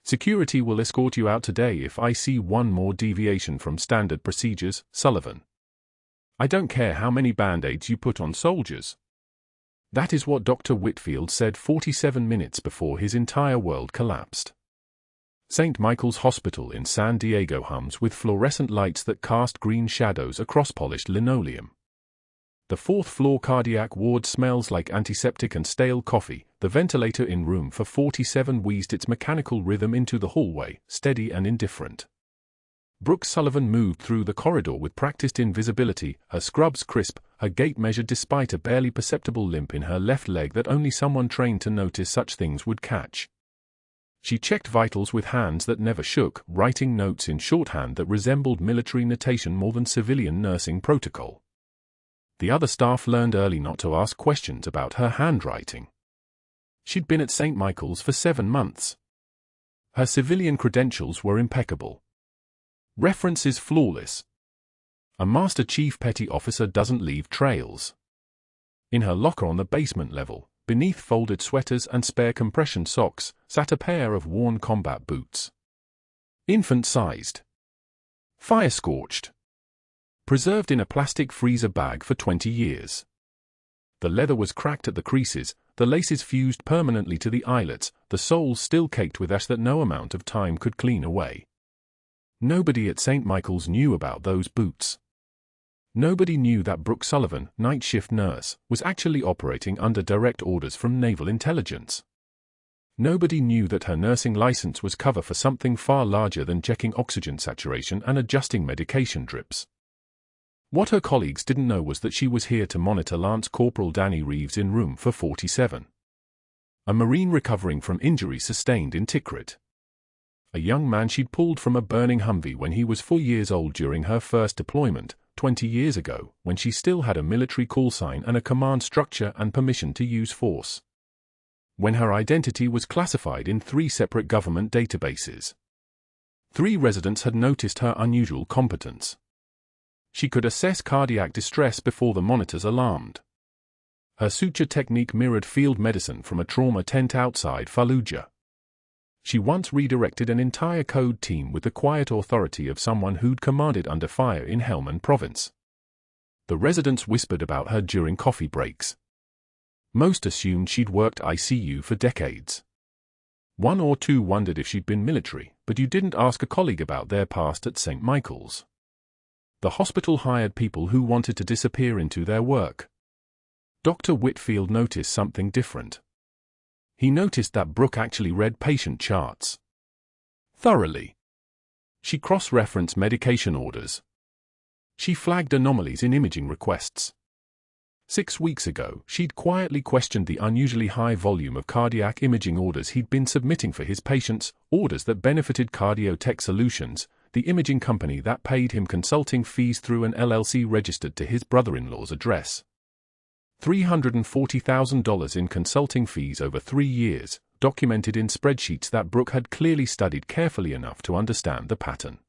Security will escort you out today if I see one more deviation from standard procedures, Sullivan. I don't care how many band-aids you put on soldiers. That is what Dr. Whitfield said 47 minutes before his entire world collapsed. St. Michael's Hospital in San Diego hums with fluorescent lights that cast green shadows across polished linoleum. The fourth-floor cardiac ward smells like antiseptic and stale coffee. The ventilator in room for 47 wheezed its mechanical rhythm into the hallway, steady and indifferent. Brooke Sullivan moved through the corridor with practiced invisibility, her scrubs crisp, her gait measured despite a barely perceptible limp in her left leg that only someone trained to notice such things would catch. She checked vitals with hands that never shook, writing notes in shorthand that resembled military notation more than civilian nursing protocol. The other staff learned early not to ask questions about her handwriting. She'd been at St. Michael's for 7 months. Her civilian credentials were impeccable. References flawless. A Master Chief Petty Officer doesn't leave trails. In her locker on the basement level, beneath folded sweaters and spare compression socks, sat a pair of worn combat boots. Infant-sized. Fire-scorched. Preserved in a plastic freezer bag for 20 years. The leather was cracked at the creases, the laces fused permanently to the eyelets, the soles still caked with ash that no amount of time could clean away. Nobody at St. Michael's knew about those boots. Nobody knew that Brooke Sullivan, night shift nurse, was actually operating under direct orders from naval intelligence. Nobody knew that her nursing license was cover for something far larger than checking oxygen saturation and adjusting medication drips. What her colleagues didn't know was that she was here to monitor Lance Corporal Danny Reeves in room for 47. A Marine recovering from injuries sustained in Tikrit. A young man she'd pulled from a burning Humvee when he was 4 years old during her first deployment, 20 years ago, when she still had a military call sign and a command structure and permission to use force. When her identity was classified in 3 separate government databases. 3 residents had noticed her unusual competence. She could assess cardiac distress before the monitors alarmed. Her suture technique mirrored field medicine from a trauma tent outside Fallujah. She once redirected an entire code team with the quiet authority of someone who'd commanded under fire in Helmand Province. The residents whispered about her during coffee breaks. Most assumed she'd worked ICU for decades. 1 or 2 wondered if she'd been military, but you didn't ask a colleague about their past at St. Michael's. The hospital hired people who wanted to disappear into their work. Dr. Whitfield noticed something different. He noticed that Brooke actually read patient charts. Thoroughly. She cross-referenced medication orders. She flagged anomalies in imaging requests. 6 weeks ago, she'd quietly questioned the unusually high volume of cardiac imaging orders he'd been submitting for his patients, orders that benefited Cardiotech Solutions, the imaging company that paid him consulting fees through an LLC registered to his brother-in-law's address. $340,000 in consulting fees over 3 years, documented in spreadsheets that Brooke had clearly studied carefully enough to understand the pattern.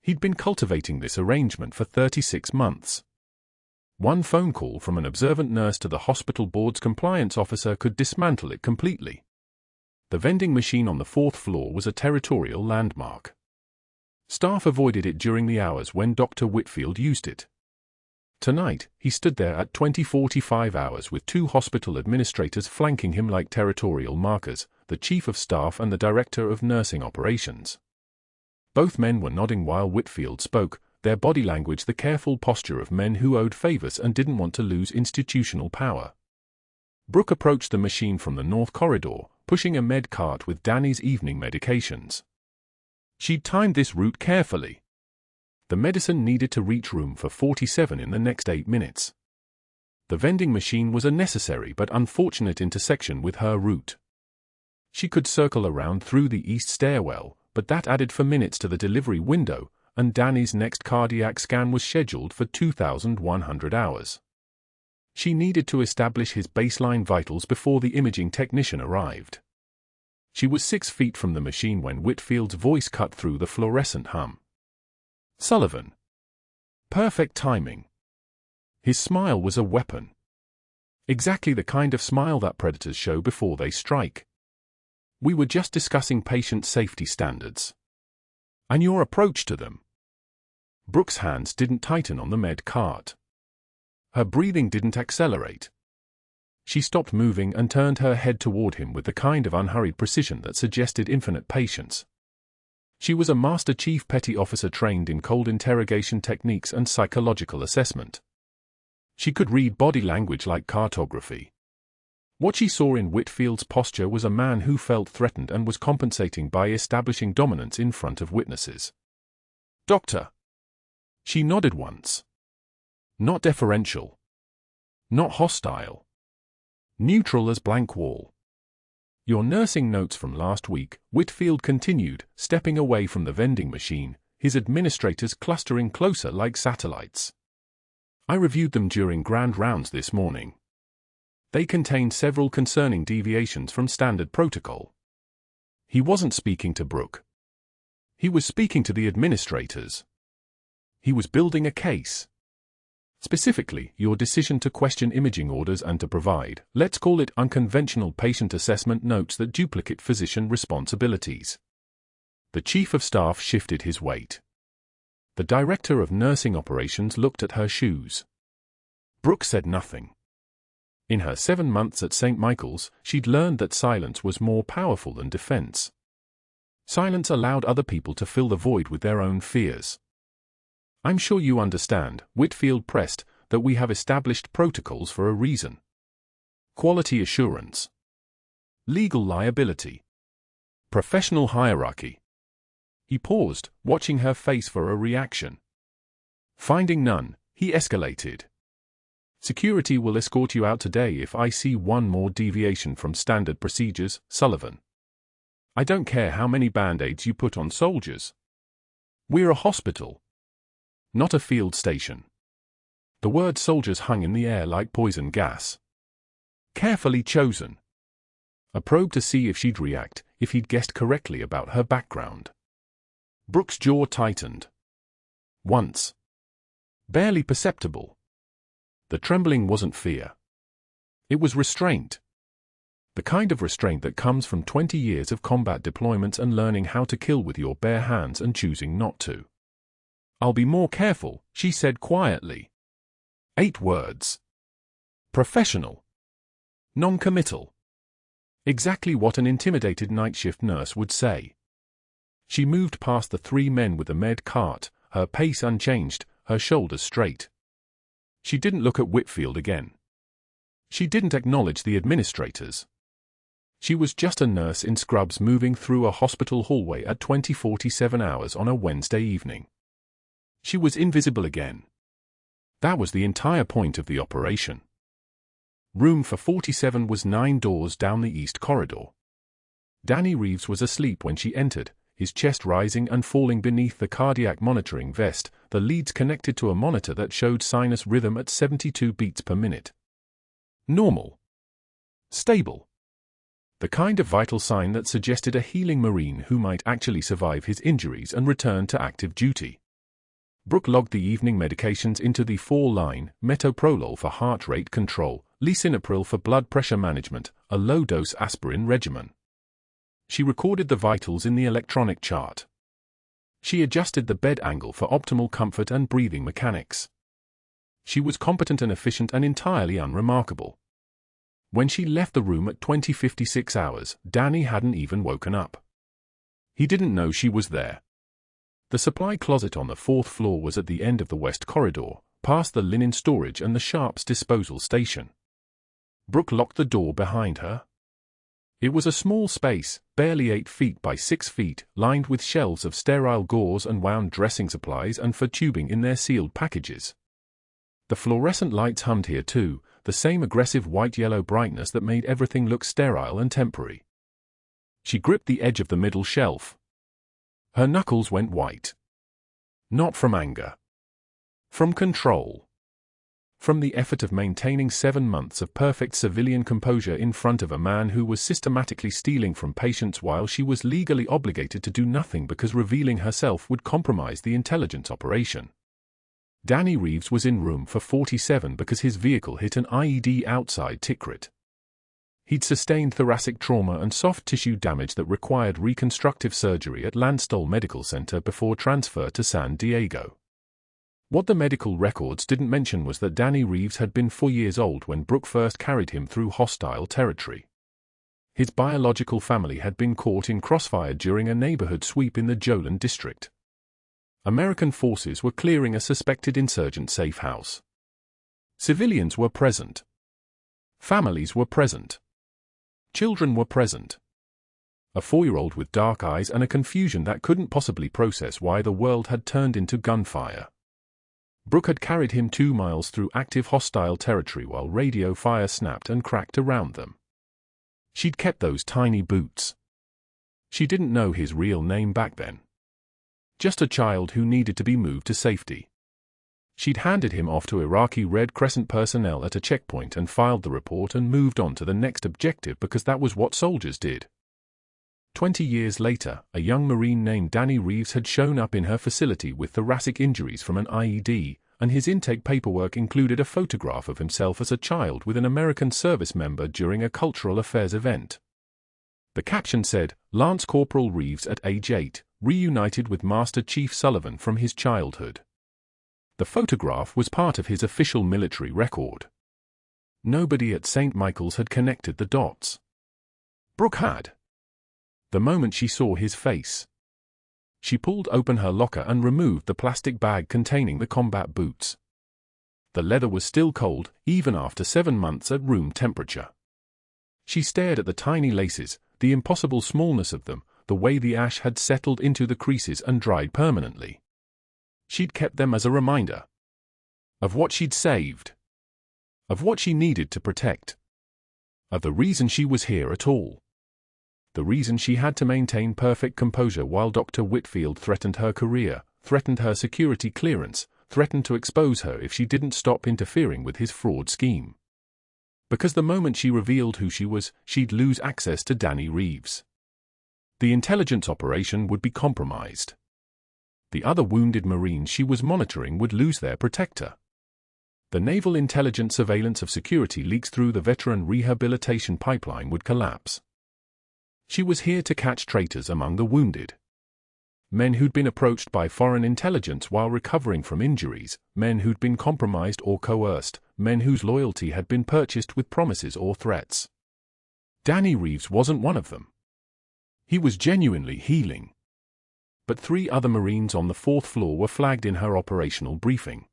He'd been cultivating this arrangement for 36 months. 1 phone call from an observant nurse to the hospital board's compliance officer could dismantle it completely. The vending machine on the 4th floor was a territorial landmark. Staff avoided it during the hours when Dr. Whitfield used it. Tonight, he stood there at 20:45 hours with 2 hospital administrators flanking him like territorial markers, the chief of staff and the director of nursing operations. Both men were nodding while Whitfield spoke, their body language the careful posture of men who owed favors and didn't want to lose institutional power. Brooke approached the machine from the north corridor, pushing a med cart with Danny's evening medications. She'd timed this route carefully. The medicine needed to reach room for 47 in the next 8 minutes. The vending machine was a necessary but unfortunate intersection with her route. She could circle around through the east stairwell, but that added 4 minutes to the delivery window, and Danny's next cardiac scan was scheduled for 2,100 hours. She needed to establish his baseline vitals before the imaging technician arrived. She was 6 feet from the machine when Whitfield's voice cut through the fluorescent hum. Sullivan. Perfect timing. His smile was a weapon. Exactly the kind of smile that predators show before they strike. We were just discussing patient safety standards. And your approach to them. Brooke's hands didn't tighten on the med cart. Her breathing didn't accelerate. She stopped moving and turned her head toward him with the kind of unhurried precision that suggested infinite patience. She was a Master Chief Petty Officer trained in cold interrogation techniques and psychological assessment. She could read body language like cartography. What she saw in Whitfield's posture was a man who felt threatened and was compensating by establishing dominance in front of witnesses. "Doctor." She nodded once. Not deferential. Not hostile. Neutral as blank wall. "Your nursing notes from last week," Whitfield continued, stepping away from the vending machine, his administrators clustering closer like satellites. "I reviewed them during grand rounds this morning. They contained several concerning deviations from standard protocol." He wasn't speaking to Brooke. He was speaking to the administrators. He was building a case. Specifically, your decision to question imaging orders and to provide, let's call it unconventional patient assessment notes that duplicate physician responsibilities. The chief of staff shifted his weight. The director of nursing operations looked at her shoes. Brooke said nothing. In her 7 months at St. Michael's, she'd learned that silence was more powerful than defense. Silence allowed other people to fill the void with their own fears. "I'm sure you understand," Whitfield pressed, "that we have established protocols for a reason. Quality assurance. Legal liability. Professional hierarchy." He paused, watching her face for a reaction. Finding none, he escalated. "Security will escort you out today if I see one more deviation from standard procedures, Sullivan. I don't care how many band-aids you put on soldiers. We're a hospital. Not a field station." The word soldiers hung in the air like poison gas. Carefully chosen. A probe to see if she'd react, if he'd guessed correctly about her background. Brooke's jaw tightened. Once. Barely perceptible. The trembling wasn't fear. It was restraint. The kind of restraint that comes from 20 years of combat deployments and learning how to kill with your bare hands and choosing not to. "I'll be more careful," she said quietly. 8 words. Professional. Non-committal. Exactly what an intimidated night shift nurse would say. She moved past the 3 men with the med cart, her pace unchanged, her shoulders straight. She didn't look at Whitfield again. She didn't acknowledge the administrators. She was just a nurse in scrubs moving through a hospital hallway at 20:47 hours on a Wednesday evening. She was invisible again. That was the entire point of the operation. Room for 47 was 9 doors down the east corridor. Danny Reeves was asleep when she entered, his chest rising and falling beneath the cardiac monitoring vest, the leads connected to a monitor that showed sinus rhythm at 72 beats per minute. Normal. Stable. The kind of vital sign that suggested a healing Marine who might actually survive his injuries and return to active duty. Brooke logged the evening medications into the 4-line, metoprolol for heart rate control, lisinopril for blood pressure management, a low-dose aspirin regimen. She recorded the vitals in the electronic chart. She adjusted the bed angle for optimal comfort and breathing mechanics. She was competent and efficient and entirely unremarkable. When she left the room at 20:56 hours, Danny hadn't even woken up. He didn't know she was there. The supply closet on the 4th floor was at the end of the west corridor, past the linen storage and the Sharps disposal station. Brooke locked the door behind her. It was a small space, barely 8 feet by 6 feet, lined with shelves of sterile gauze and wound dressing supplies and for tubing in their sealed packages. The fluorescent lights hummed here too, the same aggressive white-yellow brightness that made everything look sterile and temporary. She gripped the edge of the middle shelf. Her knuckles went white. Not from anger. From control. From the effort of maintaining 7 months of perfect civilian composure in front of a man who was systematically stealing from patients while she was legally obligated to do nothing because revealing herself would compromise the intelligence operation. Danny Reeves was in room for 47 because his vehicle hit an IED outside Tikrit. He'd sustained thoracic trauma and soft tissue damage that required reconstructive surgery at Landstuhl Medical Center before transfer to San Diego. What the medical records didn't mention was that Danny Reeves had been 4 years old when Brooke first carried him through hostile territory. His biological family had been caught in crossfire during a neighborhood sweep in the Jolin district. American forces were clearing a suspected insurgent safe house. Civilians were present. Families were present. Children were present. A 4-year-old with dark eyes and a confusion that couldn't possibly process why the world had turned into gunfire. Brooke had carried him 2 miles through active hostile territory while radio fire snapped and cracked around them. She'd kept those tiny boots. She didn't know his real name back then. Just a child who needed to be moved to safety. She'd handed him off to Iraqi Red Crescent personnel at a checkpoint and filed the report and moved on to the next objective because that was what soldiers did. 20 years later, a young Marine named Danny Reeves had shown up in her facility with thoracic injuries from an IED, and his intake paperwork included a photograph of himself as a child with an American service member during a cultural affairs event. The caption said, "Lance Corporal Reeves at age 8, reunited with Master Chief Sullivan from his childhood." The photograph was part of his official military record. Nobody at St. Michael's had connected the dots. Brooke had. The moment she saw his face, she pulled open her locker and removed the plastic bag containing the combat boots. The leather was still cold, even after 7 months at room temperature. She stared at the tiny laces, the impossible smallness of them, the way the ash had settled into the creases and dried permanently. She'd kept them as a reminder of what she'd saved, of what she needed to protect, of the reason she was here at all. The reason she had to maintain perfect composure while Dr. Whitfield threatened her career, threatened her security clearance, threatened to expose her if she didn't stop interfering with his fraud scheme. Because the moment she revealed who she was, she'd lose access to Danny Reeves. The intelligence operation would be compromised. The other wounded Marines she was monitoring would lose their protector. The naval intelligence surveillance of security leaks through the veteran rehabilitation pipeline would collapse. She was here to catch traitors among the wounded. Men who'd been approached by foreign intelligence while recovering from injuries, men who'd been compromised or coerced, men whose loyalty had been purchased with promises or threats. Danny Reeves wasn't one of them. He was genuinely healing. But 3 other Marines on the 4th floor were flagged in her operational briefing.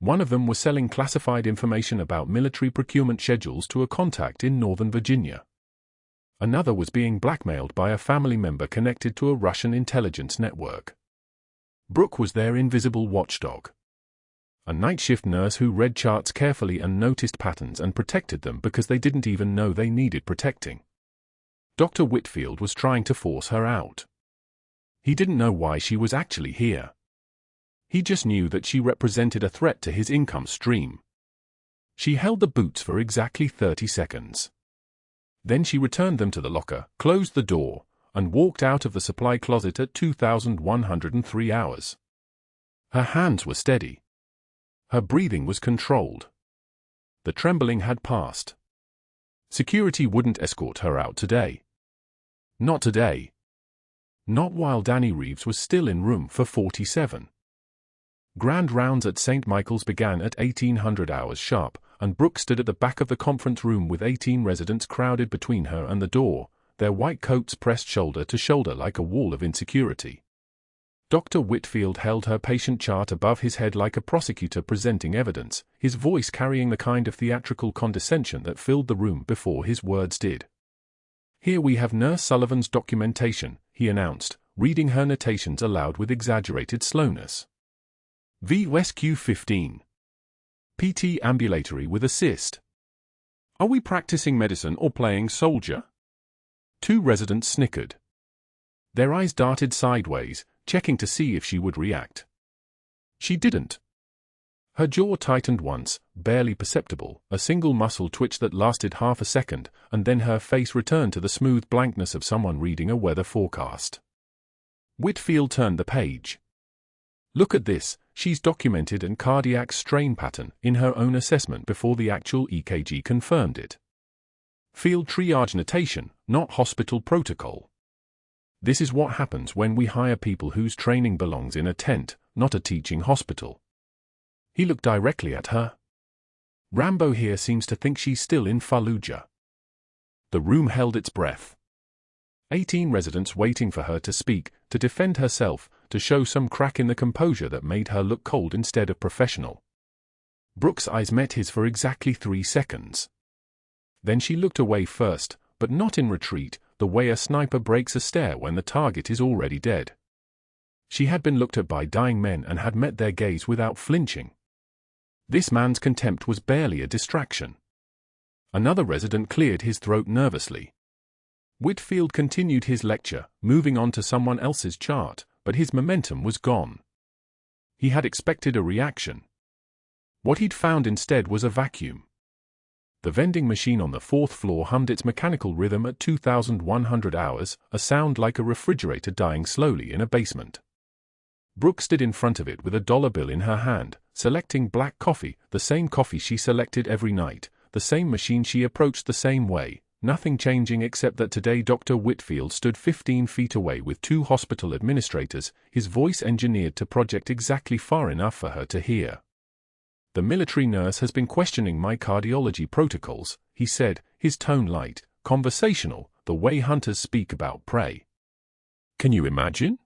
One of them was selling classified information about military procurement schedules to a contact in Northern Virginia. Another was being blackmailed by a family member connected to a Russian intelligence network. Brooke was their invisible watchdog. A night shift nurse who read charts carefully and noticed patterns and protected them because they didn't even know they needed protecting. Dr. Whitfield was trying to force her out. He didn't know why she was actually here. He just knew that she represented a threat to his income stream. She held the boots for exactly 30 seconds. Then she returned them to the locker, closed the door, and walked out of the supply closet at 2,103 hours. Her hands were steady. Her breathing was controlled. The trembling had passed. Security wouldn't escort her out today. Not today. Not while Danny Reeves was still in room for 47. Grand rounds at St. Michael's began at 1800 hours sharp, and Brooke stood at the back of the conference room with 18 residents crowded between her and the door, their white coats pressed shoulder to shoulder like a wall of insecurity. Dr. Whitfield held her patient chart above his head like a prosecutor presenting evidence, his voice carrying the kind of theatrical condescension that filled the room before his words did. "Here we have Nurse Sullivan's documentation," he announced, reading her notations aloud with exaggerated slowness. VSQ-15. PT ambulatory with assist. Are we practicing medicine or playing soldier? 2 residents snickered. Their eyes darted sideways, checking to see if she would react. She didn't. Her jaw tightened once, barely perceptible, a single muscle twitch that lasted half a second, and then her face returned to the smooth blankness of someone reading a weather forecast. Whitfield turned the page. "Look at this, she's documented a cardiac strain pattern in her own assessment before the actual EKG confirmed it. Field triage notation, not hospital protocol. This is what happens when we hire people whose training belongs in a tent, not a teaching hospital. He looked directly at her. Rambo here seems to think she's still in Fallujah. The room held its breath. 18 residents waiting for her to speak, to defend herself, to show some crack in the composure that made her look cold instead of professional. Brooke's eyes met his for exactly 3 seconds. Then she looked away first, but not in retreat, the way a sniper breaks a stare when the target is already dead. She had been looked at by dying men and had met their gaze without flinching. This man's contempt was barely a distraction. Another resident cleared his throat nervously. Whitfield continued his lecture, moving on to someone else's chart, but his momentum was gone. He had expected a reaction. What he'd found instead was a vacuum. The vending machine on the 4th floor hummed its mechanical rhythm at 2,100 hours, a sound like a refrigerator dying slowly in a basement. Brooke stood in front of it with a dollar bill in her hand, selecting black coffee, the same coffee she selected every night, the same machine she approached the same way, nothing changing except that today Dr. Whitfield stood 15 feet away with 2 hospital administrators, his voice engineered to project exactly far enough for her to hear. The military nurse has been questioning my cardiology protocols, he said, his tone light, conversational, the way hunters speak about prey. Can you imagine?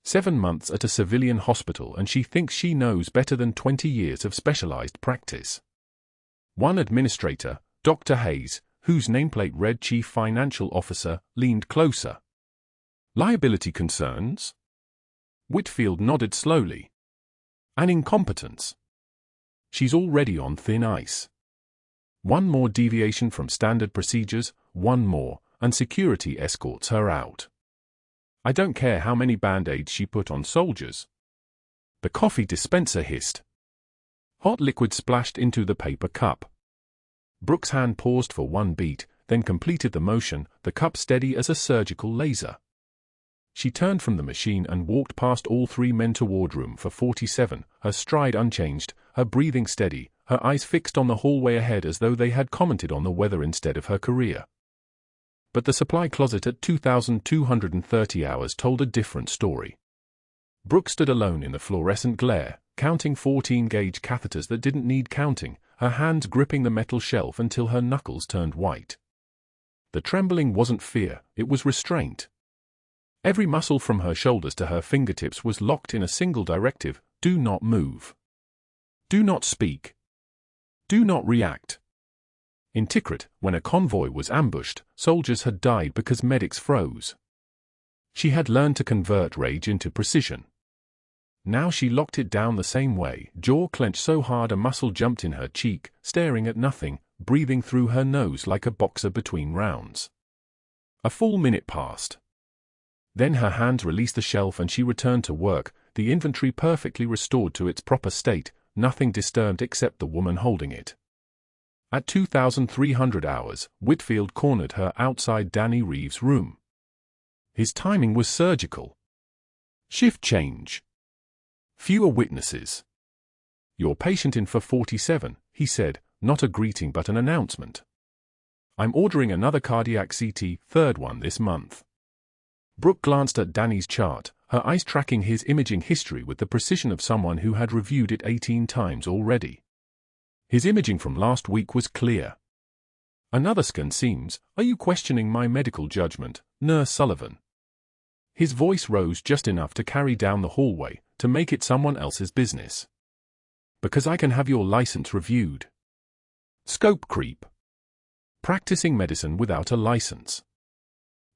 7 months at a civilian hospital and she thinks she knows better than 20 years of specialized practice. One administrator, Dr. Hayes, whose nameplate read Chief Financial Officer, leaned closer. Liability concerns? Whitfield nodded slowly. An incompetence. She's already on thin ice. One more deviation from standard procedures, one more, and security escorts her out. I don't care how many band-aids she put on soldiers. The coffee dispenser hissed. Hot liquid splashed into the paper cup. Brooke's hand paused for one beat, then completed the motion, the cup steady as a surgical laser. She turned from the machine and walked past all 3 men toward room for 47, her stride unchanged, her breathing steady, her eyes fixed on the hallway ahead as though they had commented on the weather instead of her career. But the supply closet at 2,230 hours told a different story. Brooke stood alone in the fluorescent glare, counting 14-gauge catheters that didn't need counting, her hands gripping the metal shelf until her knuckles turned white. The trembling wasn't fear, it was restraint. Every muscle from her shoulders to her fingertips was locked in a single directive: do not move. Do not speak. Do not react. In Tikrit, when a convoy was ambushed, soldiers had died because medics froze. She had learned to convert rage into precision. Now she locked it down the same way, jaw clenched so hard a muscle jumped in her cheek, staring at nothing, breathing through her nose like a boxer between rounds. A full minute passed. Then her hands released the shelf and she returned to work, the inventory perfectly restored to its proper state, nothing disturbed except the woman holding it. At 2,300 hours, Whitfield cornered her outside Danny Reeves' room. His timing was surgical. Shift change. Fewer witnesses. Your patient in for 47, he said, not a greeting but an announcement. I'm ordering another cardiac CT, 3rd one this month. Brooke glanced at Danny's chart, her eyes tracking his imaging history with the precision of someone who had reviewed it 18 times already. His imaging from last week was clear. Another scan seems. Are you questioning my medical judgment, Nurse Sullivan? His voice rose just enough to carry down the hallway, to make it someone else's business. Because I can have your license reviewed. Scope creep. Practicing medicine without a license.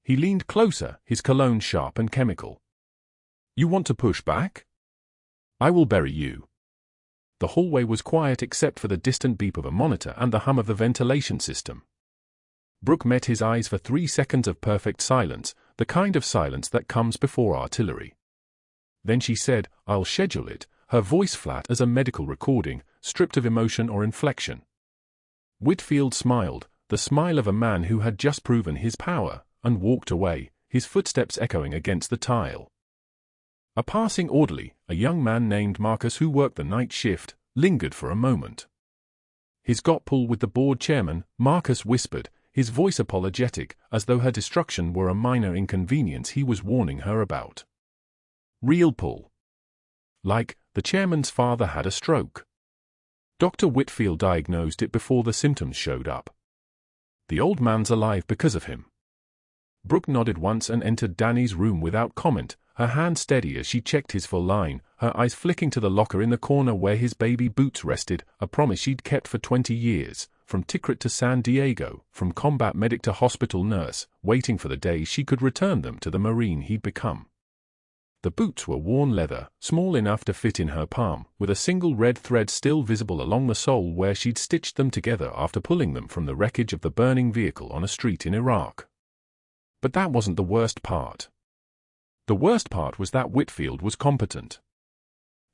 He leaned closer, his cologne sharp and chemical. You want to push back? I will bury you. The hallway was quiet except for the distant beep of a monitor and the hum of the ventilation system. Brooke met his eyes for 3 seconds of perfect silence, the kind of silence that comes before artillery. Then she said, I'll schedule it, her voice flat as a medical recording, stripped of emotion or inflection. Whitfield smiled, the smile of a man who had just proven his power, and walked away, his footsteps echoing against the tile. A passing orderly, a young man named Marcus who worked the night shift, lingered for a moment. His got pull with the board chairman, Marcus whispered, his voice apologetic, as though her destruction were a minor inconvenience he was warning her about. Real pull. Like, the chairman's father had a stroke. Dr. Whitfield diagnosed it before the symptoms showed up. The old man's alive because of him. Brooke nodded once and entered Danny's room without comment, her hand steady as she checked his full line, her eyes flicking to the locker in the corner where his baby boots rested, a promise she'd kept for 20 years, from Tikrit to San Diego, from combat medic to hospital nurse, waiting for the day she could return them to the Marine he'd become. The boots were worn leather, small enough to fit in her palm, with a single red thread still visible along the sole where she'd stitched them together after pulling them from the wreckage of the burning vehicle on a street in Iraq. But that wasn't the worst part. The worst part was that Whitfield was competent.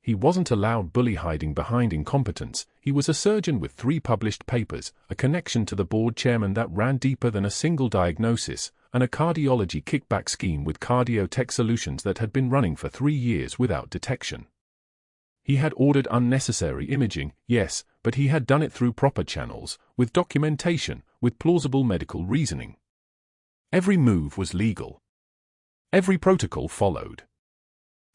He wasn't a loud bully hiding behind incompetence. He was a surgeon with 3 published papers, a connection to the board chairman that ran deeper than a single diagnosis, and a cardiology kickback scheme with Cardiotech Solutions that had been running for 3 years without detection. He had ordered unnecessary imaging, yes, but he had done it through proper channels, with documentation, with plausible medical reasoning. Every move was legal. Every protocol followed.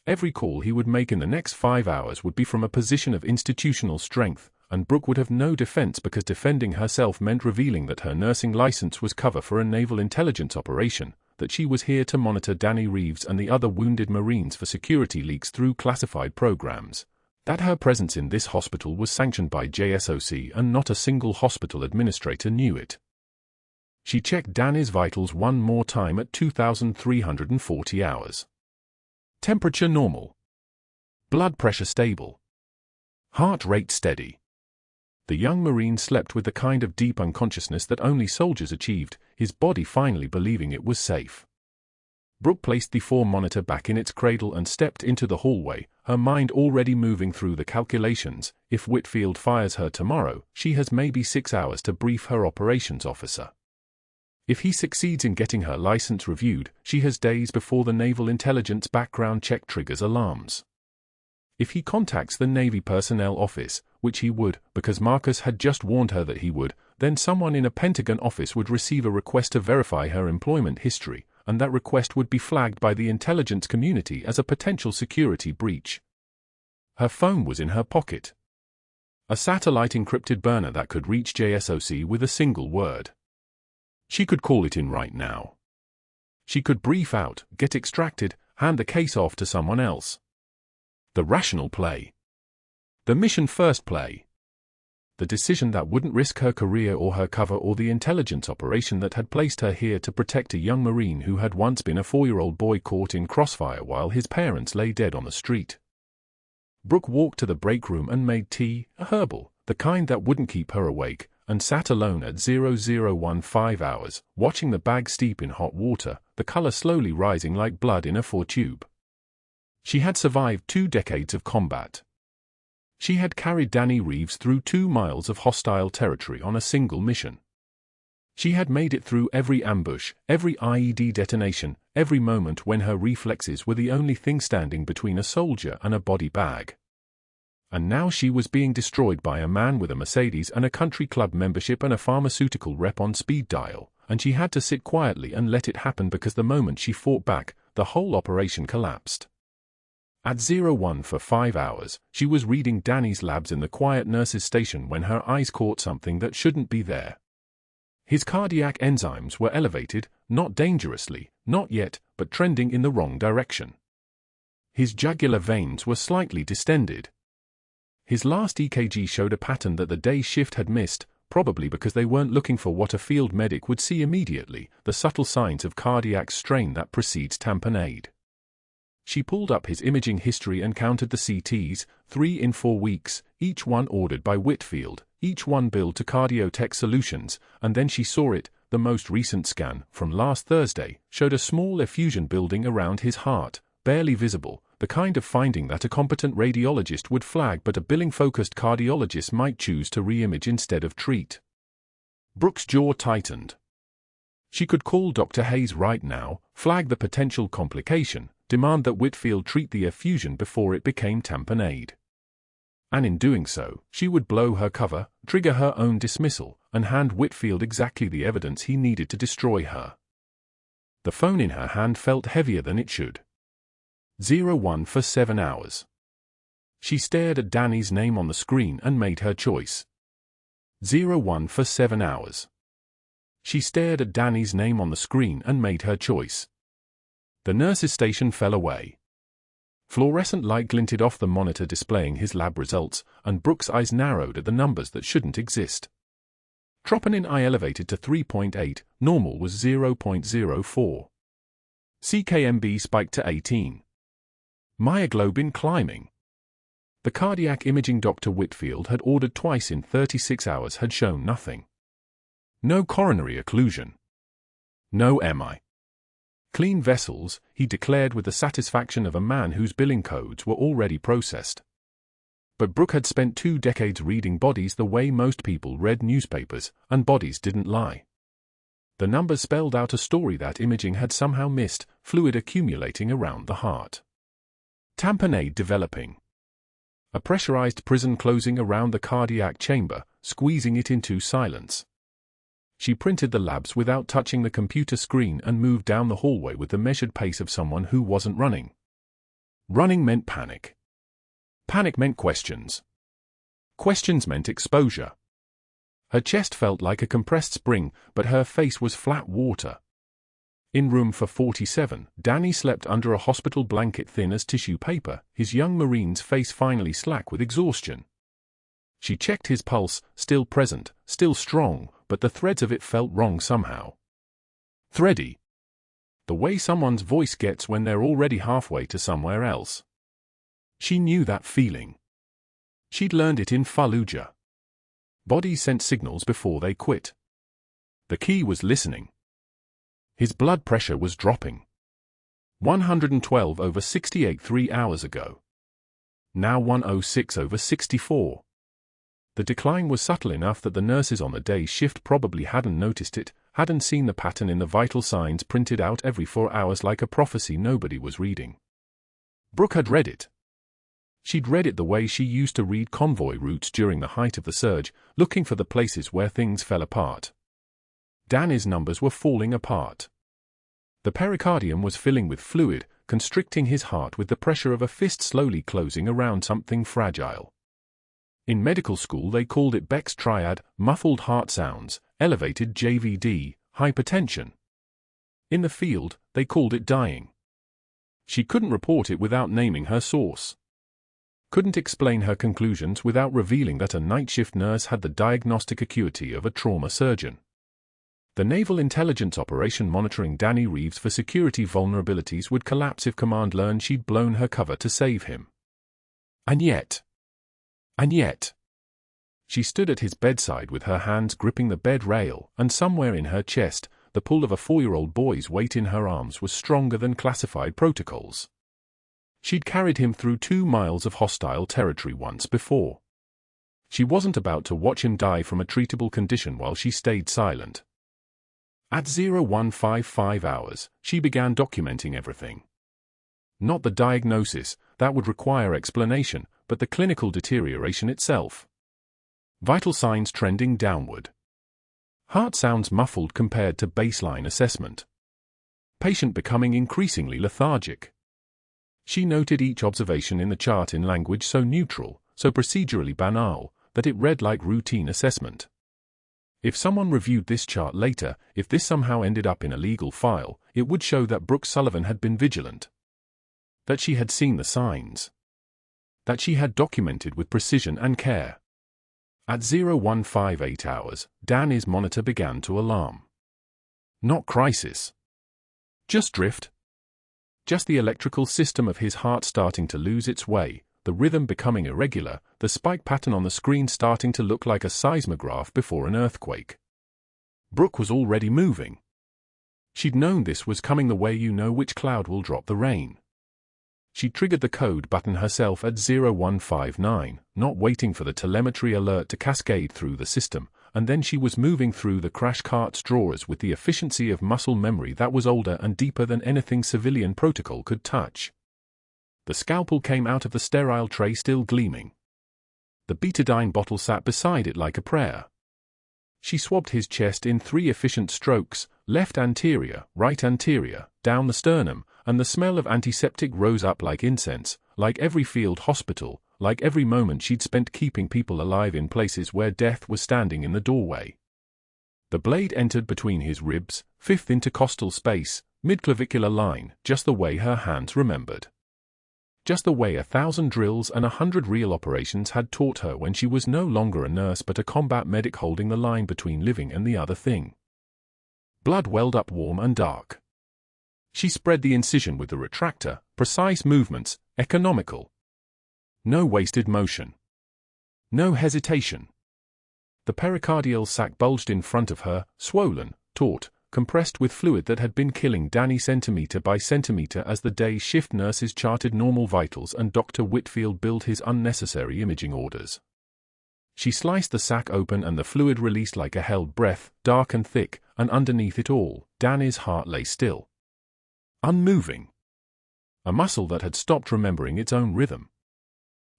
Every call he would make in the next 5 hours would be from a position of institutional strength, and Brooke would have no defense because defending herself meant revealing that her nursing license was cover for a naval intelligence operation, that she was here to monitor Danny Reeves and the other wounded Marines for security leaks through classified programs, that her presence in this hospital was sanctioned by JSOC and not a single hospital administrator knew it. She checked Danny's vitals one more time at 2,340 hours. Temperature normal. Blood pressure stable. Heart rate steady. The young Marine slept with the kind of deep unconsciousness that only soldiers achieved, his body finally believing it was safe. Brooke placed the 4 monitor back in its cradle and stepped into the hallway, her mind already moving through the calculations. If Whitfield fires her tomorrow, she has maybe 6 hours to brief her operations officer. If he succeeds in getting her license reviewed, she has days before the Naval Intelligence background check triggers alarms. If he contacts the Navy Personnel Office, which he would, because Marcus had just warned her that he would, then someone in a Pentagon office would receive a request to verify her employment history, and that request would be flagged by the intelligence community as a potential security breach. Her phone was in her pocket. A satellite-encrypted burner that could reach JSOC with a single word. She could call it in right now. She could brief out, get extracted, hand the case off to someone else. The rational play. The mission-first play. The decision that wouldn't risk her career or her cover or the intelligence operation that had placed her here to protect a young Marine who had once been a 4-year-old boy caught in crossfire while his parents lay dead on the street. Brooke walked to the break room and made tea, herbal, the kind that wouldn't keep her awake, and sat alone at 0015 hours, watching the bag steep in hot water, the color slowly rising like blood in a 4-tube. She had survived 2 decades of combat. She had carried Danny Reeves through 2 miles of hostile territory on a single mission. She had made it through every ambush, every IED detonation, every moment when her reflexes were the only thing standing between a soldier and a body bag. And now she was being destroyed by a man with a Mercedes and a country club membership and a pharmaceutical rep on speed dial, and she had to sit quietly and let it happen because the moment she fought back, the whole operation collapsed. At 01 for 5 hours, she was reading Danny's labs in the quiet nurse's station when her eyes caught something that shouldn't be there. His cardiac enzymes were elevated, not dangerously, not yet, but trending in the wrong direction. His jugular veins were slightly distended. His last EKG showed a pattern that the day shift had missed, probably because they weren't looking for what a field medic would see immediately, the subtle signs of cardiac strain that precedes tamponade. She pulled up his imaging history and counted the CTs, 3 in 4 weeks, each one ordered by Whitfield, each one billed to Cardiotech Solutions, and then she saw it. The most recent scan, from last Thursday, showed a small effusion building around his heart, barely visible, the kind of finding that a competent radiologist would flag but a billing-focused cardiologist might choose to re-image instead of treat. Brooke's jaw tightened. She could call Dr. Hayes right now, flag the potential complication, demand that Whitfield treat the effusion before it became tamponade. And in doing so, she would blow her cover, trigger her own dismissal, and hand Whitfield exactly the evidence he needed to destroy her. The phone in her hand felt heavier than it should. 01 for 7 hours. She stared at Danny's name on the screen and made her choice. 01 for 7 hours. She stared at Danny's name on the screen and made her choice. The nurse's station fell away. Fluorescent light glinted off the monitor displaying his lab results, and Brooke's eyes narrowed at the numbers that shouldn't exist. Troponin I elevated to 3.8, normal was 0.04. CKMB spiked to 18. Myoglobin climbing. The cardiac imaging Dr. Whitfield had ordered twice in 36 hours had shown nothing. No coronary occlusion. No MI. Clean vessels, he declared with the satisfaction of a man whose billing codes were already processed. But Brooke had spent 2 decades reading bodies the way most people read newspapers, and bodies didn't lie. The numbers spelled out a story that imaging had somehow missed, fluid accumulating around the heart. Tamponade developing. A pressurized prison closing around the cardiac chamber, squeezing it into silence. She printed the labs without touching the computer screen and moved down the hallway with the measured pace of someone who wasn't running. Running meant panic. Panic meant questions. Questions meant exposure. Her chest felt like a compressed spring, but her face was flat water. In room for 47, Danny slept under a hospital blanket thin as tissue paper, his young Marine's face finally slack with exhaustion. She checked his pulse, still present, still strong, but the threads of it felt wrong somehow. Thready. The way someone's voice gets when they're already halfway to somewhere else. She knew that feeling. She'd learned it in Fallujah. Bodies sent signals before they quit. The key was listening. His blood pressure was dropping. 112 over 68 3 hours ago. Now 106 over 64. The decline was subtle enough that the nurses on the day shift probably hadn't noticed it, hadn't seen the pattern in the vital signs printed out every 4 hours like a prophecy nobody was reading. Brooke had read it. She'd read it the way she used to read convoy routes during the height of the surge, looking for the places where things fell apart. Danny's numbers were falling apart. The pericardium was filling with fluid, constricting his heart with the pressure of a fist slowly closing around something fragile. In medical school they called it Beck's triad, muffled heart sounds, elevated JVD, hypertension. In the field, they called it dying. She couldn't report it without naming her source. Couldn't explain her conclusions without revealing that a night shift nurse had the diagnostic acuity of a trauma surgeon. The Naval Intelligence Operation monitoring Danny Reeves for security vulnerabilities would collapse if Command learned she'd blown her cover to save him. And yet, she stood at his bedside with her hands gripping the bed rail, and somewhere in her chest, the pull of a 4-year-old boy's weight in her arms was stronger than classified protocols. She'd carried him through 2 miles of hostile territory once before. She wasn't about to watch him die from a treatable condition while she stayed silent. At 0155 hours, she began documenting everything. Not the diagnosis, that would require explanation, but the clinical deterioration itself. Vital signs trending downward. Heart sounds muffled compared to baseline assessment. Patient becoming increasingly lethargic. She noted each observation in the chart in language so neutral, so procedurally banal, that it read like routine assessment. If someone reviewed this chart later, if this somehow ended up in a legal file, it would show that Brooke Sullivan had been vigilant. That she had seen the signs. That she had documented with precision and care. At 0158 hours, Danny's monitor began to alarm. Not crisis. Just drift. Just the electrical system of his heart starting to lose its way, the rhythm becoming irregular, the spike pattern on the screen starting to look like a seismograph before an earthquake. Brooke was already moving. She'd known this was coming the way you know which cloud will drop the rain. She triggered the code button herself at 0159, not waiting for the telemetry alert to cascade through the system, and then she was moving through the crash cart's drawers with the efficiency of muscle memory that was older and deeper than anything civilian protocol could touch. The scalpel came out of the sterile tray still gleaming. The betadine bottle sat beside it like a prayer. She swabbed his chest in 3 efficient strokes, left anterior, right anterior, down the sternum, and the smell of antiseptic rose up like incense, like every field hospital, like every moment she'd spent keeping people alive in places where death was standing in the doorway. The blade entered between his ribs, 5th intercostal space, midclavicular line, just the way her hands remembered. Just the way 1,000 drills and 100 real operations had taught her when she was no longer a nurse but a combat medic holding the line between living and the other thing. Blood welled up warm and dark. She spread the incision with the retractor, precise movements, economical. No wasted motion. No hesitation. The pericardial sac bulged in front of her, swollen, taut, compressed with fluid that had been killing Danny centimeter by centimeter as the day shift nurses charted normal vitals and Dr. Whitfield billed his unnecessary imaging orders. She sliced the sac open and the fluid released like a held breath, dark and thick, and underneath it all, Danny's heart lay still. Unmoving. A muscle that had stopped remembering its own rhythm.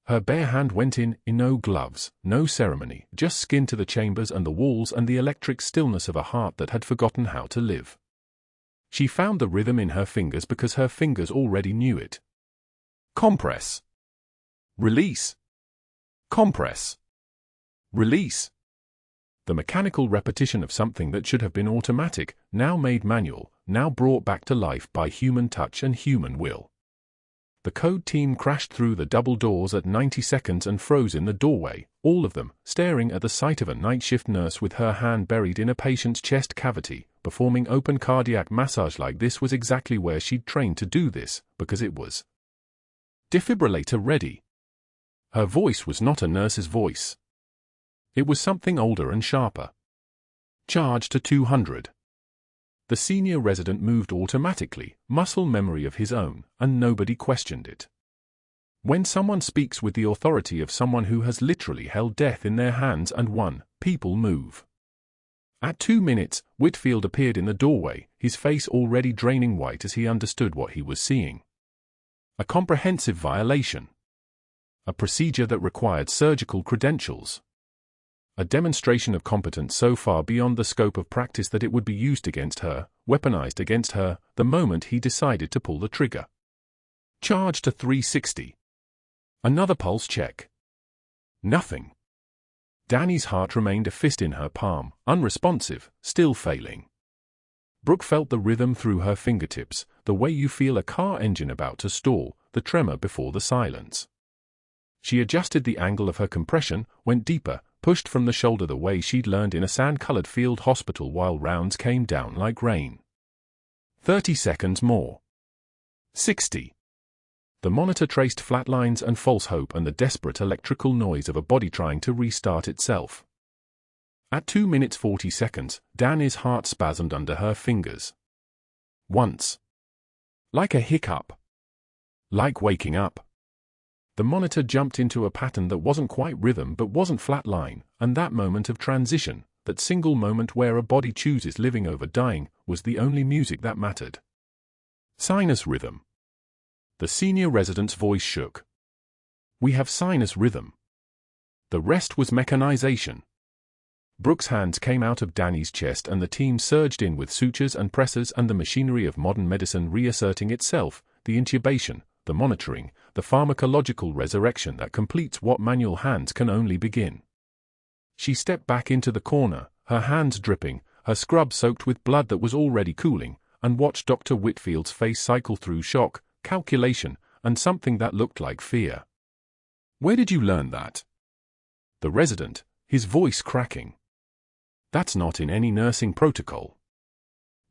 Her bare hand went in no gloves, no ceremony, just skin to the chambers and the walls and the electric stillness of a heart that had forgotten how to live. She found the rhythm in her fingers because her fingers already knew it. Compress. Release. Compress. Release. The mechanical repetition of something that should have been automatic, now made manual, now brought back to life by human touch and human will. The code team crashed through the double doors at 90 seconds and froze in the doorway, all of them, staring at the sight of a night shift nurse with her hand buried in a patient's chest cavity, performing open cardiac massage like this was exactly where she'd trained to do this, because it was defibrillator ready. Her voice was not a nurse's voice. It was something older and sharper. Charge to 200. The senior resident moved automatically, muscle memory of his own, and nobody questioned it. When someone speaks with the authority of someone who has literally held death in their hands and won, people move. At 2 minutes, Whitfield appeared in the doorway, his face already draining white as he understood what he was seeing. A comprehensive violation. A procedure that required surgical credentials. A demonstration of competence so far beyond the scope of practice that it would be used against her, weaponized against her, the moment he decided to pull the trigger. Charge to 360. Another pulse check. Nothing. Danny's heart remained a fist in her palm, unresponsive, still failing. Brooke felt the rhythm through her fingertips, the way you feel a car engine about to stall, the tremor before the silence. She adjusted the angle of her compression, went deeper, pushed from the shoulder the way she'd learned in a sand-colored field hospital while rounds came down like rain. 30 seconds more. 60. The monitor traced flatlines and false hope and the desperate electrical noise of a body trying to restart itself. At 2 minutes 40 seconds, Danny's heart spasmed under her fingers. Once. Like a hiccup. Like waking up. The monitor jumped into a pattern that wasn't quite rhythm but wasn't flatline, and that moment of transition, that single moment where a body chooses living over dying, was the only music that mattered. Sinus rhythm. The senior resident's voice shook. We have sinus rhythm. The rest was mechanization. Brooke's hands came out of Danny's chest and the team surged in with sutures and pressers and the machinery of modern medicine reasserting itself, the intubation, the monitoring, the pharmacological resurrection that completes what manual hands can only begin. She stepped back into the corner, her hands dripping, her scrub soaked with blood that was already cooling, and watched Dr. Whitfield's face cycle through shock, calculation, and something that looked like fear. Where did you learn that? The resident, his voice cracking. That's not in any nursing protocol.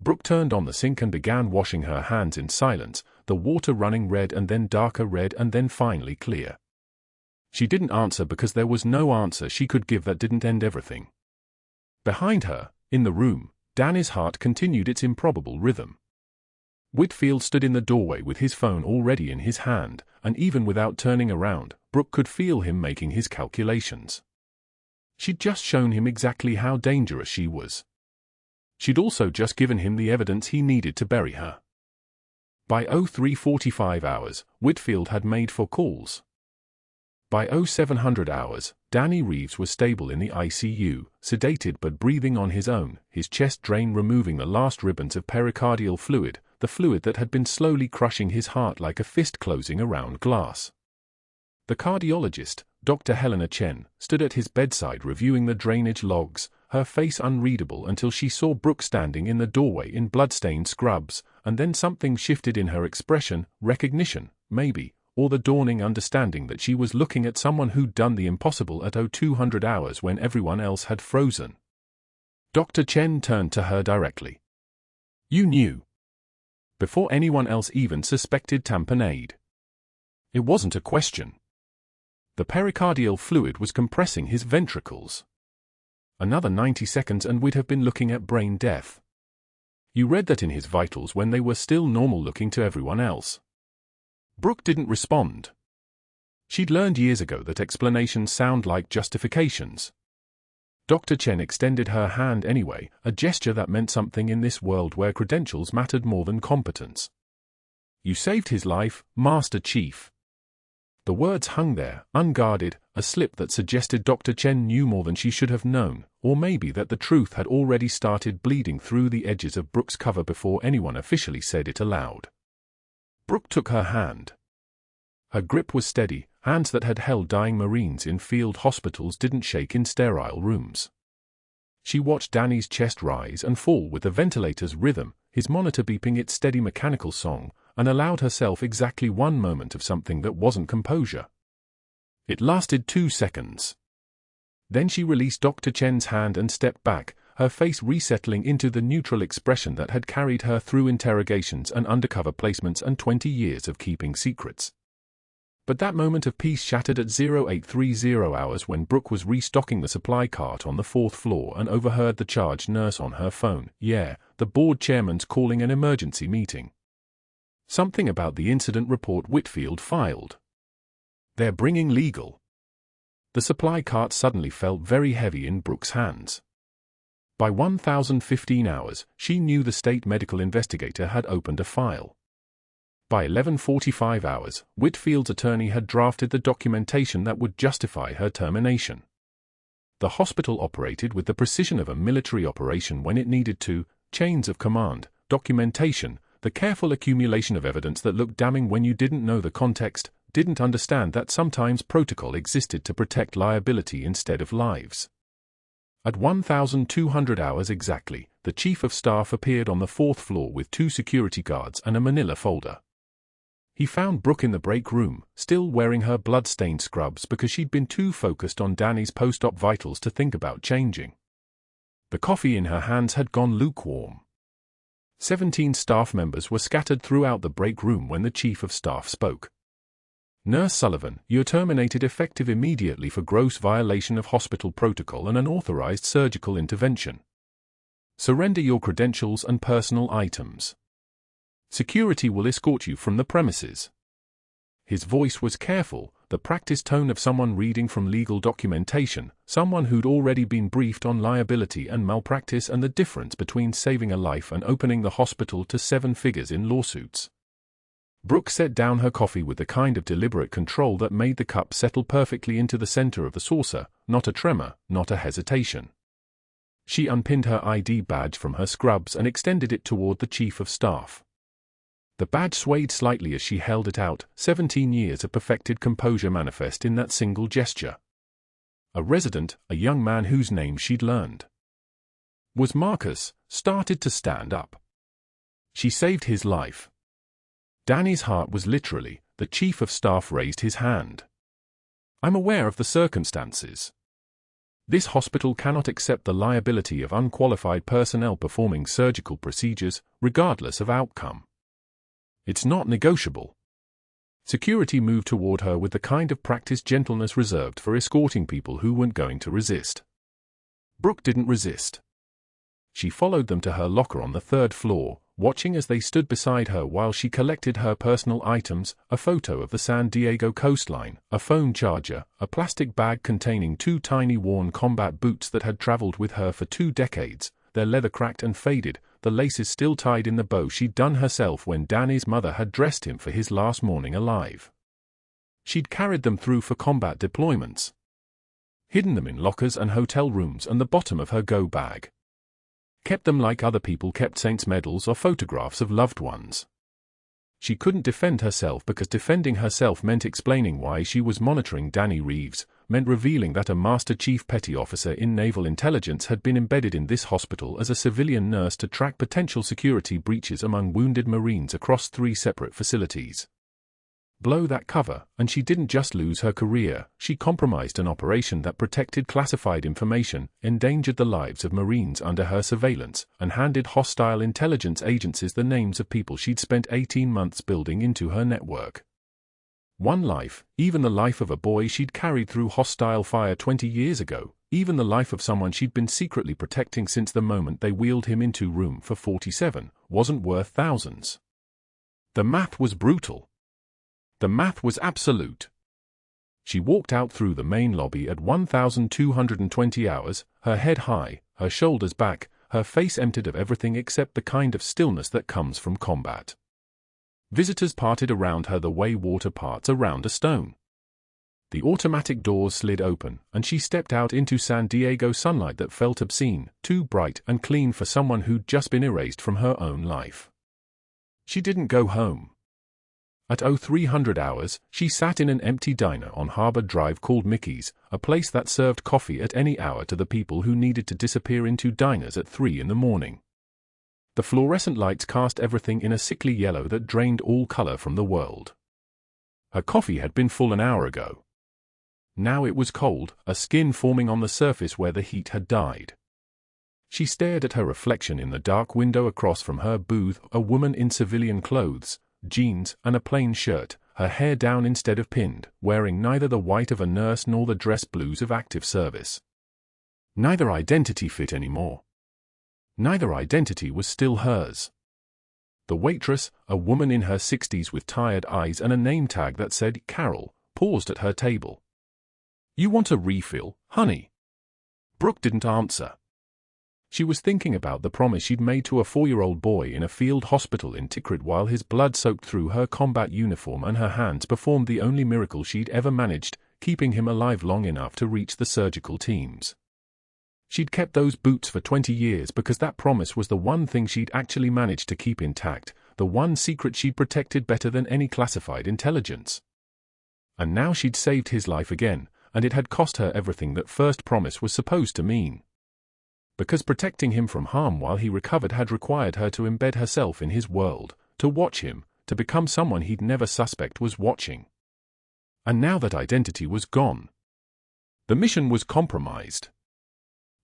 Brooke turned on the sink and began washing her hands in silence, the water running red and then darker red and then finally clear. She didn't answer because there was no answer she could give that didn't end everything. Behind her, in the room, Danny's heart continued its improbable rhythm. Whitfield stood in the doorway with his phone already in his hand, and even without turning around, Brooke could feel him making his calculations. She'd just shown him exactly how dangerous she was. She'd also just given him the evidence he needed to bury her. By 03:45 hours, Whitfield had made 4 calls. By 0700 hours, Danny Reeves was stable in the ICU, sedated but breathing on his own, his chest drain removing the last ribbons of pericardial fluid, the fluid that had been slowly crushing his heart like a fist closing around glass. The cardiologist, Dr. Helena Chen, stood at his bedside reviewing the drainage logs, her face unreadable until she saw Brooke standing in the doorway in bloodstained scrubs, and then something shifted in her expression, recognition, maybe, or the dawning understanding that she was looking at someone who'd done the impossible at 0200 hours when everyone else had frozen. Dr. Chen turned to her directly. "You knew." Before anyone else even suspected tamponade. It wasn't a question. The pericardial fluid was compressing his ventricles. Another 90 seconds and we'd have been looking at brain death. You read that in his vitals when they were still normal looking to everyone else. Brooke didn't respond. She'd learned years ago that explanations sound like justifications. Dr. Chen extended her hand anyway, a gesture that meant something in this world where credentials mattered more than competence. "You saved his life, Master Chief." The words hung there, unguarded, a slip that suggested Dr. Chen knew more than she should have known, or maybe that the truth had already started bleeding through the edges of Brooke's cover before anyone officially said it aloud. Brooke took her hand. Her grip was steady, hands that had held dying Marines in field hospitals didn't shake in sterile rooms. She watched Danny's chest rise and fall with the ventilator's rhythm, his monitor beeping its steady mechanical song, and allowed herself exactly one moment of something that wasn't composure. It lasted 2 seconds. Then she released Dr. Chen's hand and stepped back, her face resettling into the neutral expression that had carried her through interrogations and undercover placements and 20 years of keeping secrets. But that moment of peace shattered at 0830 hours when Brooke was restocking the supply cart on the 4th floor and overheard the charge nurse on her phone. "Yeah, the board chairman's calling an emergency meeting. Something about the incident report Whitfield filed. They're bringing legal." The supply cart suddenly felt very heavy in Brooke's hands. By 1015 hours, she knew the state medical investigator had opened a file. By 1145 hours, Whitfield's attorney had drafted the documentation that would justify her termination. The hospital operated with the precision of a military operation when it needed to, chains of command, documentation, the careful accumulation of evidence that looked damning when you didn't know the context, didn't understand that sometimes protocol existed to protect liability instead of lives. At 1200 hours exactly, the chief of staff appeared on the 4th floor with 2 security guards and a manila folder. He found Brooke in the break room, still wearing her blood-stained scrubs because she'd been too focused on Danny's post-op vitals to think about changing. The coffee in her hands had gone lukewarm. 17 staff members were scattered throughout the break room when the chief of staff spoke. "Nurse Sullivan, you're terminated effective immediately for gross violation of hospital protocol and unauthorized surgical intervention. Surrender your credentials and personal items. Security will escort you from the premises." His voice was careful, the practiced tone of someone reading from legal documentation, someone who'd already been briefed on liability and malpractice and the difference between saving a life and opening the hospital to 7 figures in lawsuits. Brooke set down her coffee with the kind of deliberate control that made the cup settle perfectly into the center of the saucer, not a tremor, not a hesitation. She unpinned her ID badge from her scrubs and extended it toward the chief of staff. The badge swayed slightly as she held it out, 17 years of perfected composure manifest in that single gesture. A resident, a young man whose name she'd learned was Marcus, started to stand up. She saved his life. Danny's heart was literally, the chief of staff raised his hand. "I'm aware of the circumstances. This hospital cannot accept the liability of unqualified personnel performing surgical procedures, regardless of outcome. It's not negotiable." Security moved toward her with the kind of practiced gentleness reserved for escorting people who weren't going to resist. Brooke didn't resist. She followed them to her locker on the 3rd floor, watching as they stood beside her while she collected her personal items, a photo of the San Diego coastline, a phone charger, a plastic bag containing 2 tiny worn combat boots that had traveled with her for 2 decades, their leather cracked and faded, the laces still tied in the bow she'd done herself when Danny's mother had dressed him for his last morning alive. She'd carried them through for combat deployments, hidden them in lockers and hotel rooms and the bottom of her go bag, kept them like other people kept saints' medals or photographs of loved ones. She couldn't defend herself because defending herself meant explaining why she was monitoring Danny Reeves, meant revealing that a Master Chief Petty Officer in Naval Intelligence had been embedded in this hospital as a civilian nurse to track potential security breaches among wounded Marines across 3 separate facilities. Blow that cover, and she didn't just lose her career, she compromised an operation that protected classified information, endangered the lives of Marines under her surveillance, and handed hostile intelligence agencies the names of people she'd spent 18 months building into her network. One life, even the life of a boy she'd carried through hostile fire 20 years ago, even the life of someone she'd been secretly protecting since the moment they wheeled him into room for 47, wasn't worth thousands. The math was brutal. The math was absolute. She walked out through the main lobby at 1,220 hours, her head high, her shoulders back, her face emptied of everything except the kind of stillness that comes from combat. Visitors parted around her the way water parts around a stone. The automatic doors slid open, and she stepped out into San Diego sunlight that felt obscene, too bright and clean for someone who'd just been erased from her own life. She didn't go home. At 0300 hours, she sat in an empty diner on Harbor Drive called Mickey's, a place that served coffee at any hour to the people who needed to disappear into diners at 3 in the morning. The fluorescent lights cast everything in a sickly yellow that drained all color from the world. Her coffee had been full an hour ago. Now it was cold, a skin forming on the surface where the heat had died. She stared at her reflection in the dark window across from her booth, a woman in civilian clothes, jeans, and a plain shirt, her hair down instead of pinned, wearing neither the white of a nurse nor the dress blues of active service. Neither identity fit anymore. Neither identity was still hers. The waitress, a woman in her 60s with tired eyes and a name tag that said Carol, paused at her table. "You want a refill, honey?" Brooke didn't answer. She was thinking about the promise she'd made to a 4-year-old boy in a field hospital in Tikrit while his blood soaked through her combat uniform and her hands performed the only miracle she'd ever managed, keeping him alive long enough to reach the surgical teams. She'd kept those boots for 20 years because that promise was the one thing she'd actually managed to keep intact, the one secret she'd protected better than any classified intelligence. And now she'd saved his life again, and it had cost her everything that first promise was supposed to mean. Because protecting him from harm while he recovered had required her to embed herself in his world, to watch him, to become someone he'd never suspect was watching. And now that identity was gone, the mission was compromised.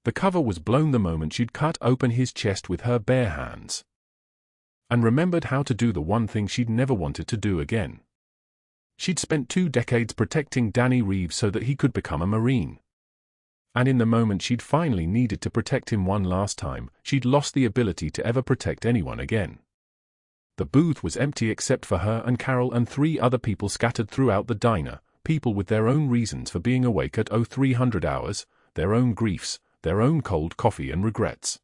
The cover was blown the moment she'd cut open his chest with her bare hands. And remembered how to do the one thing she'd never wanted to do again. She'd spent 2 decades protecting Danny Reeves so that he could become a Marine. And in the moment she'd finally needed to protect him one last time, she'd lost the ability to ever protect anyone again. The booth was empty except for her and Carol and 3 other people scattered throughout the diner, people with their own reasons for being awake at 0300 hours, their own griefs, their own cold coffee and regrets.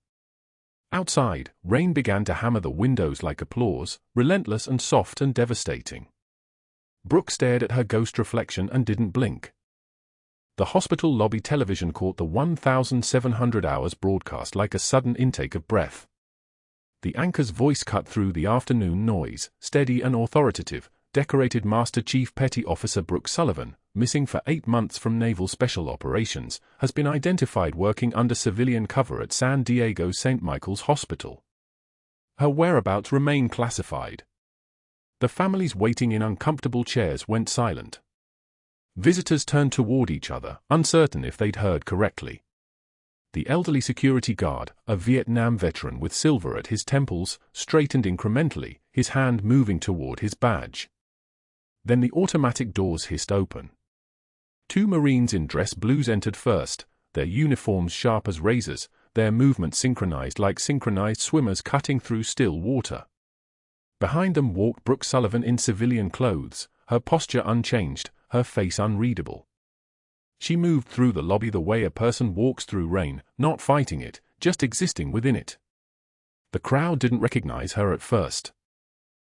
Outside, rain began to hammer the windows like applause, relentless and soft and devastating. Brooke stared at her ghost reflection and didn't blink. The hospital lobby television caught the 1,700 hours broadcast like a sudden intake of breath. The anchor's voice cut through the afternoon noise, steady and authoritative. Decorated Master Chief Petty Officer Brooke Sullivan, missing for 8 months from Naval Special Operations, has been identified working under civilian cover at San Diego's St. Michael's Hospital. Her whereabouts remain classified. The families waiting in uncomfortable chairs went silent. Visitors turned toward each other, uncertain if they'd heard correctly. The elderly security guard, a Vietnam veteran with silver at his temples, straightened incrementally, his hand moving toward his badge. Then the automatic doors hissed open. 2 Marines in dress blues entered first, their uniforms sharp as razors, their movements synchronized like synchronized swimmers cutting through still water. Behind them walked Brooke Sullivan in civilian clothes, her posture unchanged, her face unreadable. She moved through the lobby the way a person walks through rain, not fighting it, just existing within it. The crowd didn't recognize her at first.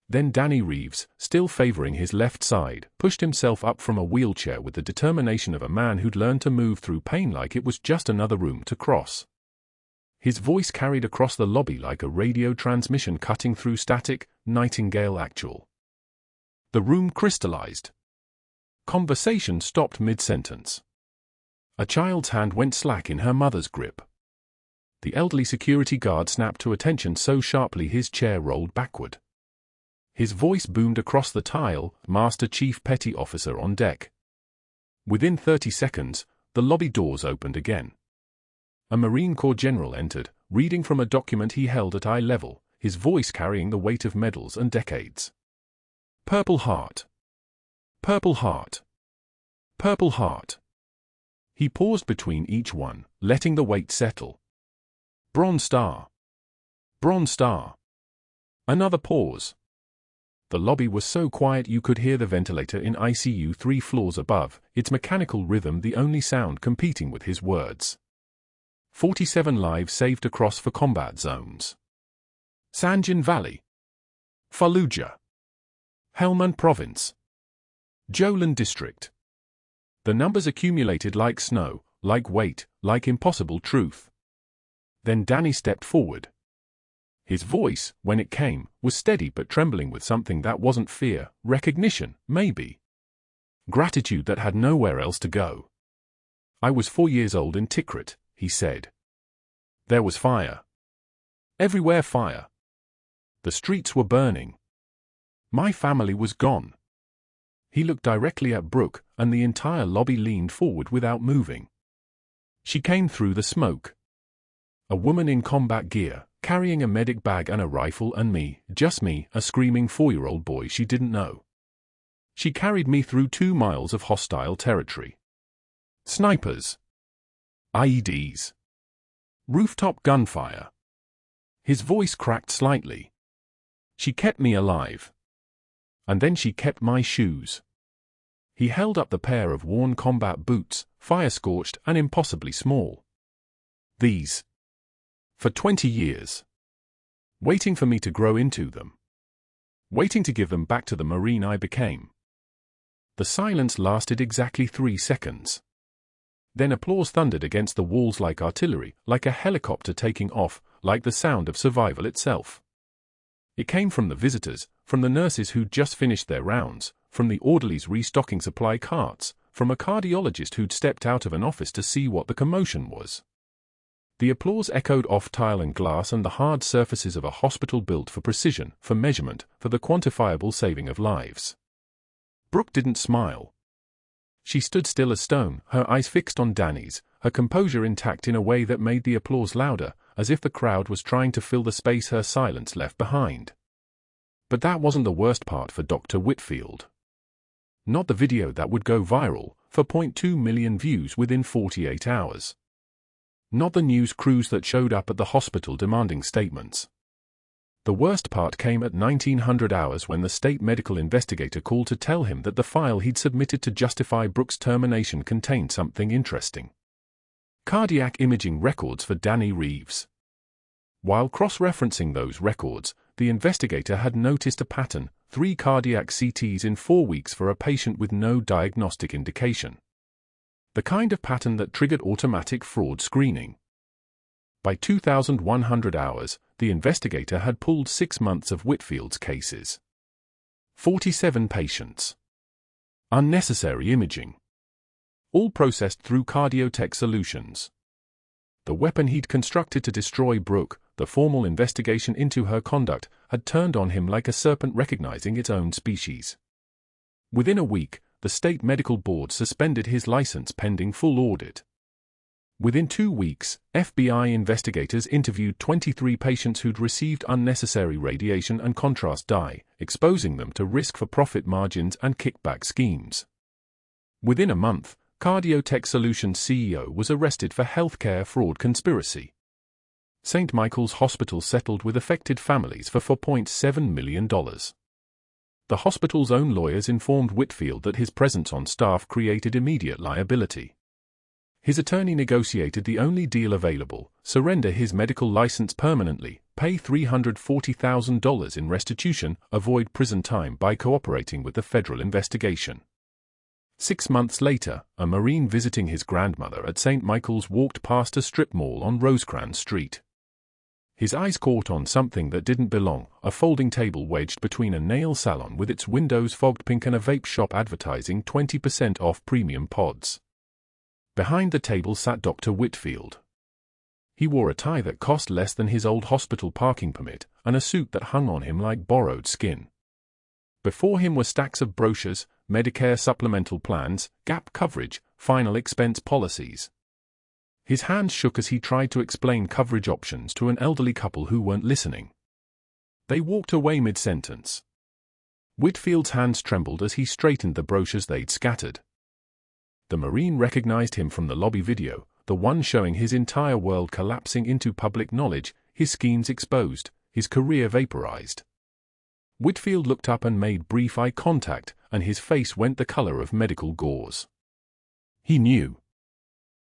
Then Danny Reeves, still favoring his left side, pushed himself up from a wheelchair with the determination of a man who'd learned to move through pain like it was just another room to cross. His voice carried across the lobby like a radio transmission cutting through static, Nightingale actual. The room crystallized. Conversation stopped mid-sentence. A child's hand went slack in her mother's grip. The elderly security guard snapped to attention so sharply his chair rolled backward. His voice boomed across the tile, Master Chief Petty Officer on deck. Within 30 seconds, the lobby doors opened again. A Marine Corps general entered, reading from a document he held at eye level, his voice carrying the weight of medals and decades. Purple Heart. Purple Heart. Purple Heart. He paused between each one, letting the weight settle. Bronze Star. Bronze Star. Another pause. The lobby was so quiet you could hear the ventilator in ICU 3 floors above, its mechanical rhythm the only sound competing with his words. 47 lives saved across for combat zones. Sanjin Valley. Fallujah. Helmand Province. Jolin District. The numbers accumulated like snow, like weight, like impossible truth. Then Danny stepped forward. His voice, when it came, was steady but trembling with something that wasn't fear, recognition, maybe. Gratitude that had nowhere else to go. I was 4 years old in Tikrit, he said. There was fire. Everywhere fire. The streets were burning. My family was gone. He looked directly at Brooke, and the entire lobby leaned forward without moving. She came through the smoke. A woman in combat gear, carrying a medic bag and a rifle, and me, just me, a screaming 4-year-old boy she didn't know. She carried me through 2 miles of hostile territory. Snipers. IEDs. Rooftop gunfire. His voice cracked slightly. She kept me alive. And then she kept my shoes. He held up the pair of worn combat boots, fire-scorched and impossibly small. These. For 20 years. Waiting for me to grow into them. Waiting to give them back to the Marine I became. The silence lasted exactly 3 seconds. Then applause thundered against the walls like artillery, like a helicopter taking off, like the sound of survival itself. It came from the visitors, from the nurses who'd just finished their rounds, from the orderlies restocking supply carts, from a cardiologist who'd stepped out of an office to see what the commotion was. The applause echoed off tile and glass and the hard surfaces of a hospital built for precision, for measurement, for the quantifiable saving of lives. Brooke didn't smile. She stood still as stone, her eyes fixed on Danny's, her composure intact in a way that made the applause louder, as if the crowd was trying to fill the space her silence left behind. But that wasn't the worst part for Dr. Whitfield. Not the video that would go viral, for 0.2 million views within 48 hours. Not the news crews that showed up at the hospital demanding statements. The worst part came at 1900 hours when the state medical investigator called to tell him that the file he'd submitted to justify Brooke's termination contained something interesting. Cardiac imaging records for Danny Reeves. While cross-referencing those records, the investigator had noticed a pattern: 3 cardiac CTs in 4 weeks for a patient with no diagnostic indication. The kind of pattern that triggered automatic fraud screening. By 2100 hours, the investigator had pulled 6 months of Whitfield's cases. 47 patients. Unnecessary imaging. All processed through Cardiotech Solutions. The weapon he'd constructed to destroy Brooke, the formal investigation into her conduct, had turned on him like a serpent recognizing its own species. Within a week, the state medical board suspended his license pending full audit. Within 2 weeks, FBI investigators interviewed 23 patients who'd received unnecessary radiation and contrast dye, exposing them to risk for profit margins and kickback schemes. Within a month, Cardiotech Solutions CEO was arrested for healthcare fraud conspiracy. St. Michael's Hospital settled with affected families for $4.7 million. The hospital's own lawyers informed Whitfield that his presence on staff created immediate liability. His attorney negotiated the only deal available: surrender his medical license permanently, pay $340,000 in restitution, avoid prison time by cooperating with the federal investigation. 6 months later, a Marine visiting his grandmother at St. Michael's walked past a strip mall on Rosecrans Street. His eyes caught on something that didn't belong: a folding table wedged between a nail salon with its windows fogged pink and a vape shop advertising 20% off premium pods. Behind the table sat Dr. Whitfield. He wore a tie that cost less than his old hospital parking permit, and a suit that hung on him like borrowed skin. Before him were stacks of brochures, Medicare supplemental plans, gap coverage, final expense policies. His hands shook as he tried to explain coverage options to an elderly couple who weren't listening. They walked away mid-sentence. Whitfield's hands trembled as he straightened the brochures they'd scattered. The Marine recognized him from the lobby video, the one showing his entire world collapsing into public knowledge, his schemes exposed, his career vaporized. Whitfield looked up and made brief eye contact, and his face went the color of medical gauze. He knew.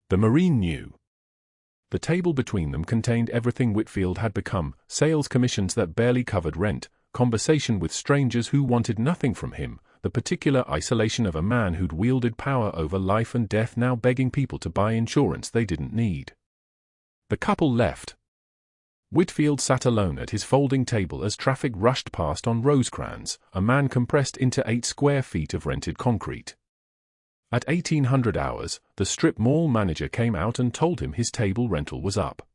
The Marine knew. The table between them contained everything Whitfield had become: sales commissions that barely covered rent, conversation with strangers who wanted nothing from him, the particular isolation of a man who'd wielded power over life and death now begging people to buy insurance they didn't need. The couple left. Whitfield sat alone at his folding table as traffic rushed past on Rosecrans, a man compressed into 8 square feet of rented concrete. At 1800 hours, the strip mall manager came out and told him his table rental was up.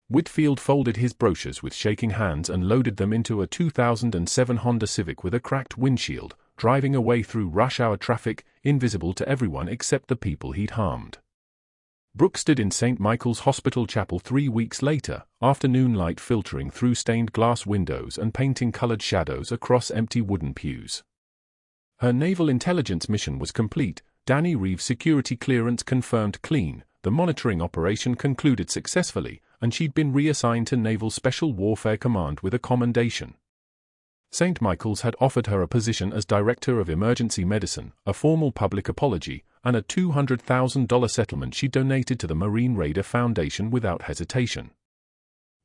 Whitfield folded his brochures with shaking hands and loaded them into a 2007 Honda Civic with a cracked windshield, driving away through rush-hour traffic, invisible to everyone except the people he'd harmed. Brooke stood in St. Michael's Hospital chapel 3 weeks later, afternoon light filtering through stained glass windows and painting colored shadows across empty wooden pews. Her naval intelligence mission was complete. Danny Reeves' security clearance confirmed clean, the monitoring operation concluded successfully, and she'd been reassigned to Naval Special Warfare Command with a commendation. St. Michael's had offered her a position as Director of Emergency Medicine, a formal public apology, and a $200,000 settlement she donated to the Marine Raider Foundation without hesitation.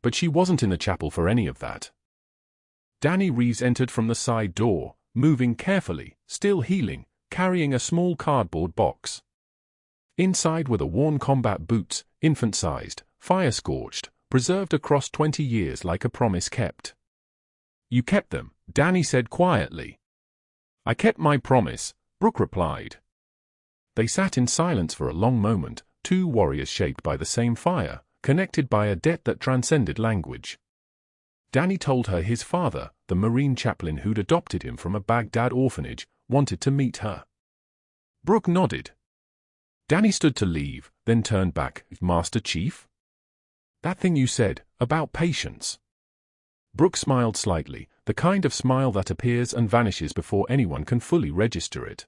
But she wasn't in the chapel for any of that. Danny Reeves entered from the side door, moving carefully, still healing, carrying a small cardboard box. Inside were the worn combat boots, infant-sized, fire-scorched, preserved across 20 years like a promise kept. "You kept them," Danny said quietly. "I kept my promise," Brooke replied. They sat in silence for a long moment, two warriors shaped by the same fire, connected by a debt that transcended language. Danny told her his father, the Marine chaplain who'd adopted him from a Baghdad orphanage, wanted to meet her. Brooke nodded. Danny stood to leave, then turned back. "Master Chief? That thing you said, about patience." Brooke smiled slightly, the kind of smile that appears and vanishes before anyone can fully register it.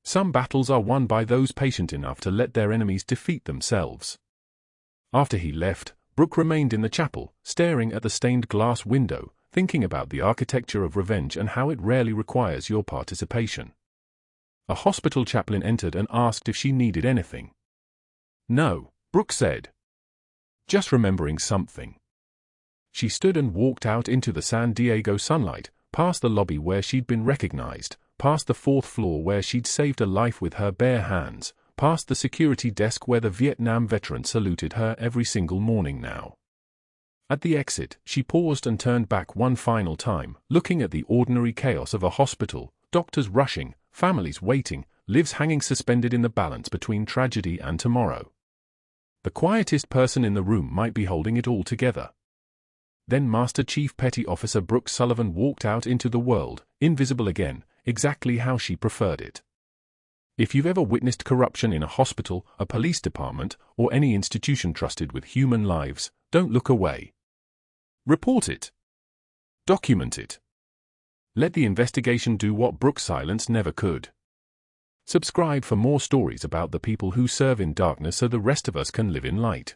Some battles are won by those patient enough to let their enemies defeat themselves. After he left, Brooke remained in the chapel, staring at the stained glass window, thinking about the architecture of revenge and how it rarely requires your participation. A hospital chaplain entered and asked if she needed anything. "No," Brooke said. "Just remembering something." She stood and walked out into the San Diego sunlight, past the lobby where she'd been recognized, past the 4th floor where she'd saved a life with her bare hands, past the security desk where the Vietnam veteran saluted her every single morning now. At the exit, she paused and turned back one final time, looking at the ordinary chaos of a hospital, doctors rushing, families waiting, lives hanging suspended in the balance between tragedy and tomorrow. The quietest person in the room might be holding it all together. Then Master Chief Petty Officer Brooke Sullivan walked out into the world, invisible again, exactly how she preferred it. If you've ever witnessed corruption in a hospital, a police department, or any institution trusted with human lives, don't look away. Report it. Document it. Let the investigation do what Brooke's silence never could. Subscribe for more stories about the people who serve in darkness so the rest of us can live in light.